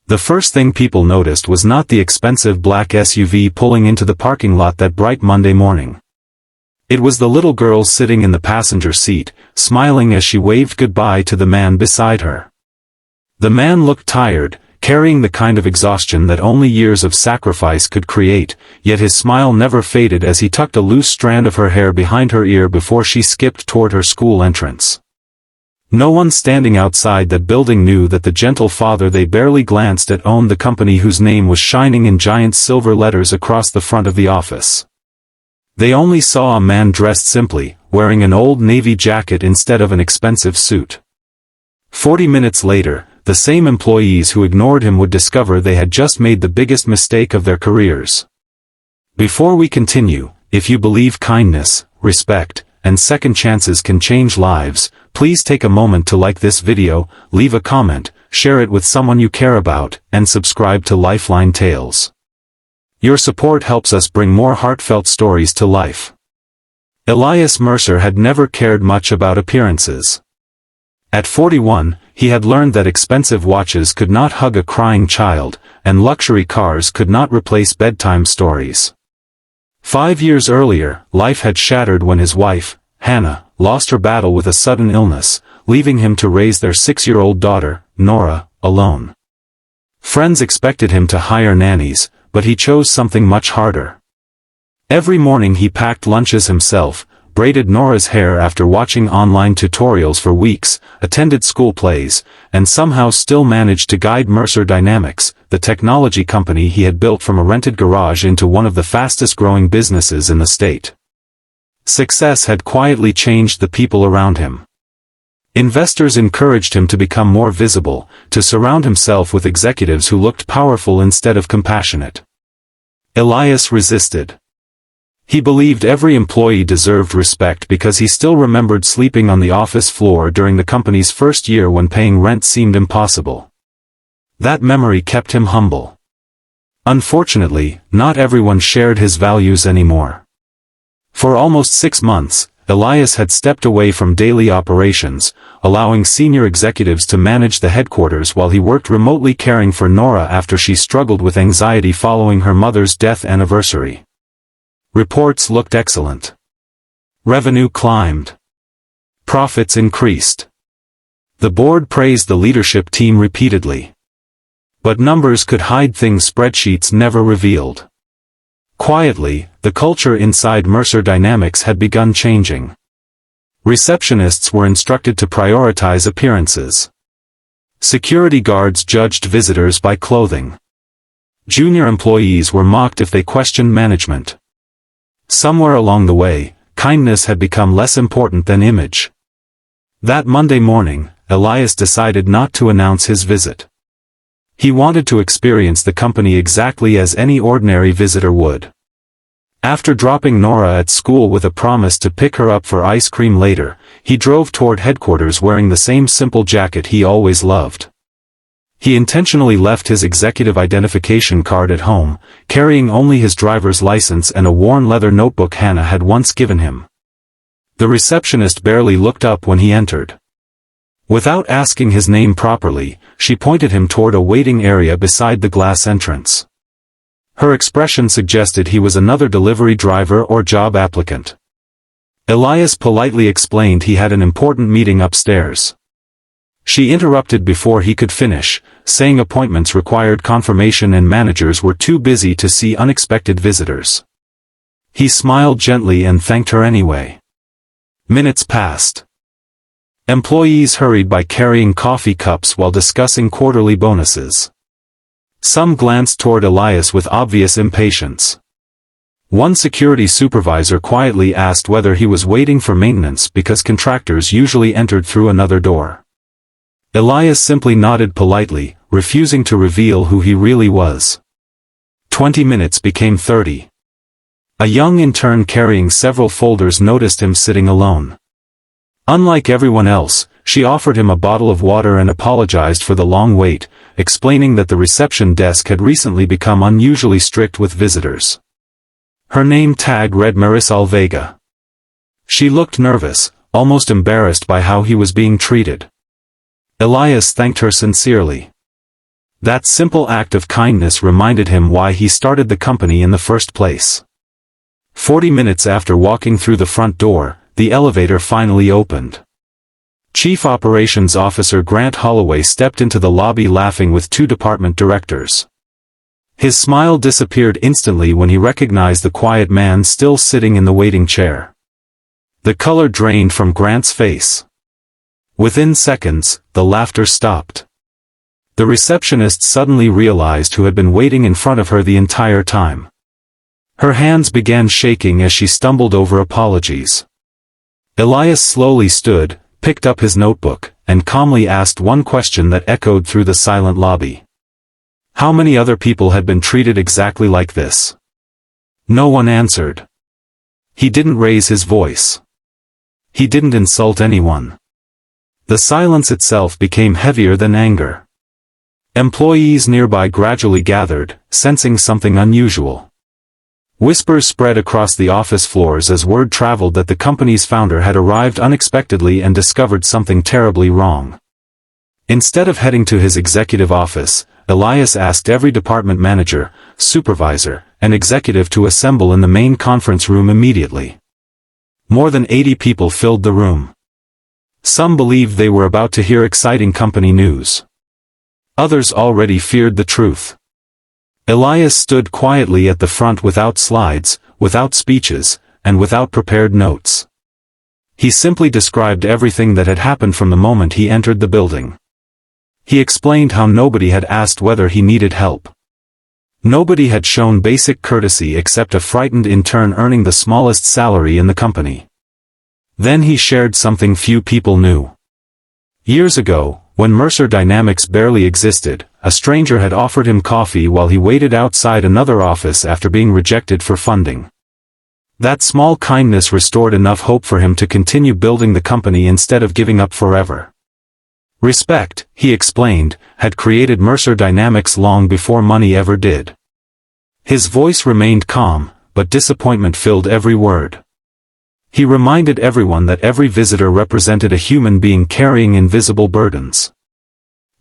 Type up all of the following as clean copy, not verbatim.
The first thing people noticed was not the expensive black SUV pulling into the parking lot that bright Monday morning. It was the little girl sitting in the passenger seat, smiling as she waved goodbye to the man beside her. The man looked tired, carrying the kind of exhaustion that only years of sacrifice could create, yet his smile never faded as he tucked a loose strand of her hair behind her ear before she skipped toward her school entrance. No one standing outside that building knew that the gentle father they barely glanced at owned the company whose name was shining in giant silver letters across the front of the office. They only saw a man dressed simply, wearing an old navy jacket instead of an expensive suit. 40 minutes later, the same employees who ignored him would discover they had just made the biggest mistake of their careers. Before we continue, if you believe kindness, respect, and second chances can change lives, please take a moment to like this video, leave a comment, share it with someone you care about, and subscribe to Lifeline Tales. Your support helps us bring more heartfelt stories to life. Elias Mercer had never cared much about appearances. At 41, he had learned that expensive watches could not hug a crying child, and luxury cars could not replace bedtime stories. 5 years earlier, life had shattered when his wife, Hannah, lost her battle with a sudden illness, leaving him to raise their 6-year-old daughter, Nora, alone. Friends expected him to hire nannies, but he chose something much harder. Every morning he packed lunches himself, braided Nora's hair after watching online tutorials for weeks, attended school plays, and somehow still managed to guide Mercer Dynamics, the technology company he had built from a rented garage into one of the fastest-growing businesses in the state. Success had quietly changed the people around him. Investors encouraged him to become more visible, to surround himself with executives who looked powerful instead of compassionate. Elias resisted. He believed every employee deserved respect because he still remembered sleeping on the office floor during the company's first year when paying rent seemed impossible. That memory kept him humble. Unfortunately, not everyone shared his values anymore. For almost 6 months, Elias had stepped away from daily operations, allowing senior executives to manage the headquarters while he worked remotely caring for Nora after she struggled with anxiety following her mother's death anniversary. Reports looked excellent. Revenue climbed. Profits increased. The board praised the leadership team repeatedly. But numbers could hide things spreadsheets never revealed. Quietly, the culture inside Mercer Dynamics had begun changing. Receptionists were instructed to prioritize appearances. Security guards judged visitors by clothing. Junior employees were mocked if they questioned management. Somewhere along the way, kindness had become less important than image. That Monday morning, Elias decided not to announce his visit. He wanted to experience the company exactly as any ordinary visitor would. After dropping Nora at school with a promise to pick her up for ice cream later, he drove toward headquarters wearing the same simple jacket he always loved. He intentionally left his executive identification card at home, carrying only his driver's license and a worn leather notebook Hannah had once given him. The receptionist barely looked up when he entered. Without asking his name properly, she pointed him toward a waiting area beside the glass entrance. Her expression suggested he was another delivery driver or job applicant. Elias politely explained he had an important meeting upstairs. She interrupted before he could finish, saying appointments required confirmation and managers were too busy to see unexpected visitors. He smiled gently and thanked her anyway. Minutes passed. Employees hurried by carrying coffee cups while discussing quarterly bonuses. Some glanced toward Elias with obvious impatience. One security supervisor quietly asked whether he was waiting for maintenance because contractors usually entered through another door. Elias simply nodded politely, refusing to reveal who he really was. 20 minutes became 30. A young intern carrying several folders noticed him sitting alone. Unlike everyone else, she offered him a bottle of water and apologized for the long wait, explaining that the reception desk had recently become unusually strict with visitors. Her name tag read Marisol Vega. She looked nervous, almost embarrassed by how he was being treated. Elias thanked her sincerely. That simple act of kindness reminded him why he started the company in the first place. 40 minutes after walking through the front door, the elevator finally opened. Chief Operations Officer Grant Holloway stepped into the lobby laughing with two department directors. His smile disappeared instantly when he recognized the quiet man still sitting in the waiting chair. The color drained from Grant's face. Within seconds, the laughter stopped. The receptionist suddenly realized who had been waiting in front of her the entire time. Her hands began shaking as she stumbled over apologies. Elias slowly stood, picked up his notebook, and calmly asked one question that echoed through the silent lobby. How many other people had been treated exactly like this? No one answered. He didn't raise his voice. He didn't insult anyone. The silence itself became heavier than anger. Employees nearby gradually gathered, sensing something unusual. Whispers spread across the office floors as word traveled that the company's founder had arrived unexpectedly and discovered something terribly wrong. Instead of heading to his executive office, Elias asked every department manager, supervisor, and executive to assemble in the main conference room immediately. More than 80 people filled the room. Some believed they were about to hear exciting company news. Others already feared the truth. Elias stood quietly at the front without slides, without speeches, and without prepared notes. He simply described everything that had happened from the moment he entered the building. He explained how nobody had asked whether he needed help. Nobody had shown basic courtesy except a frightened intern earning the smallest salary in the company. Then he shared something few people knew. Years ago, when Mercer Dynamics barely existed, a stranger had offered him coffee while he waited outside another office after being rejected for funding. That small kindness restored enough hope for him to continue building the company instead of giving up forever. Respect, he explained, had created Mercer Dynamics long before money ever did. His voice remained calm, but disappointment filled every word. He reminded everyone that every visitor represented a human being carrying invisible burdens.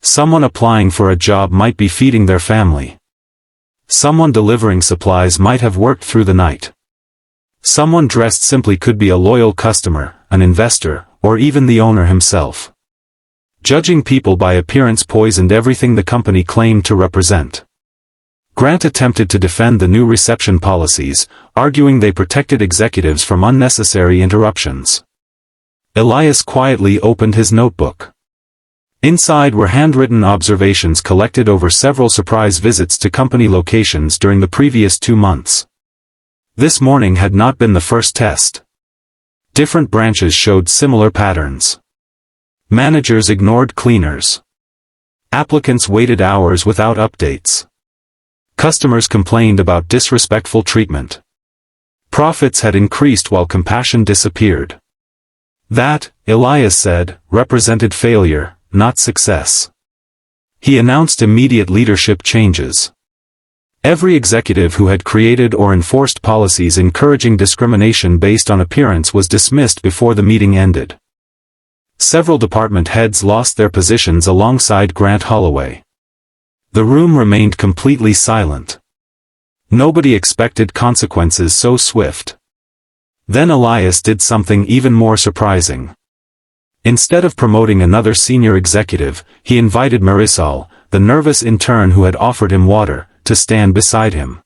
Someone applying for a job might be feeding their family. Someone delivering supplies might have worked through the night. Someone dressed simply could be a loyal customer, an investor, or even the owner himself. Judging people by appearance poisoned everything the company claimed to represent. Grant attempted to defend the new reception policies, arguing they protected executives from unnecessary interruptions. Elias quietly opened his notebook. Inside were handwritten observations collected over several surprise visits to company locations during the previous 2 months. This morning had not been the first test. Different branches showed similar patterns. Managers ignored cleaners. Applicants waited hours without updates. Customers complained about disrespectful treatment. Profits had increased while compassion disappeared. That, Elias said, represented failure, not success. He announced immediate leadership changes. Every executive who had created or enforced policies encouraging discrimination based on appearance was dismissed before the meeting ended. Several department heads lost their positions alongside Grant Holloway. The room remained completely silent. Nobody expected consequences so swift. Then Elias did something even more surprising. Instead of promoting another senior executive, he invited Marisol, the nervous intern who had offered him water, to stand beside him.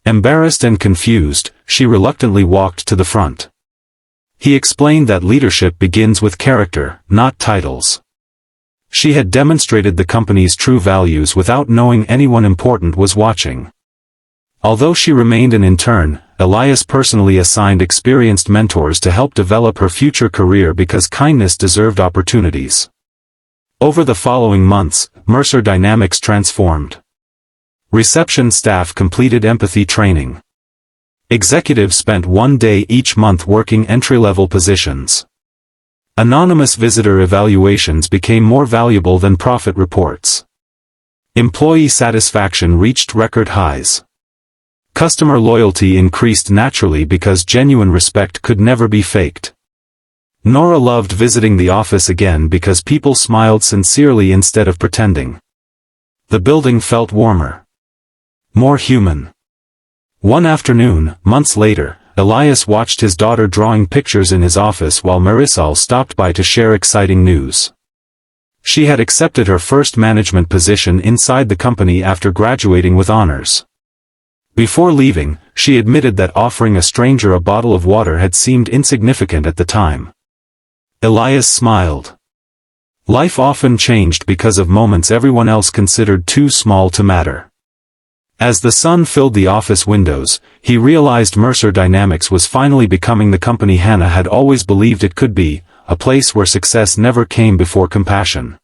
Embarrassed and confused, she reluctantly walked to the front. He explained that leadership begins with character, not titles. She had demonstrated the company's true values without knowing anyone important was watching. Although she remained an intern, Elias personally assigned experienced mentors to help develop her future career because kindness deserved opportunities. Over the following months, Mercer Dynamics transformed. Reception staff completed empathy training. Executives spent 1 day each month working entry-level positions. Anonymous visitor evaluations became more valuable than profit reports. Employee satisfaction reached record highs. Customer loyalty increased naturally because genuine respect could never be faked. Nora loved visiting the office again because people smiled sincerely instead of pretending. The building felt warmer. More human. One afternoon, months later, Elias watched his daughter drawing pictures in his office while Marisol stopped by to share exciting news. She had accepted her first management position inside the company after graduating with honors. Before leaving, she admitted that offering a stranger a bottle of water had seemed insignificant at the time. Elias smiled. Life often changed because of moments everyone else considered too small to matter. As the sun filled the office windows, he realized Mercer Dynamics was finally becoming the company Hannah had always believed it could be, a place where success never came before compassion.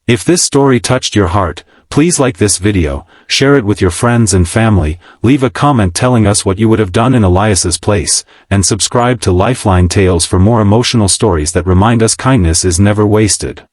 If this story touched your heart, please like this video, share it with your friends and family, leave a comment telling us what you would have done in Elias's place, and subscribe to Lifeline Tales for more emotional stories that remind us kindness is never wasted.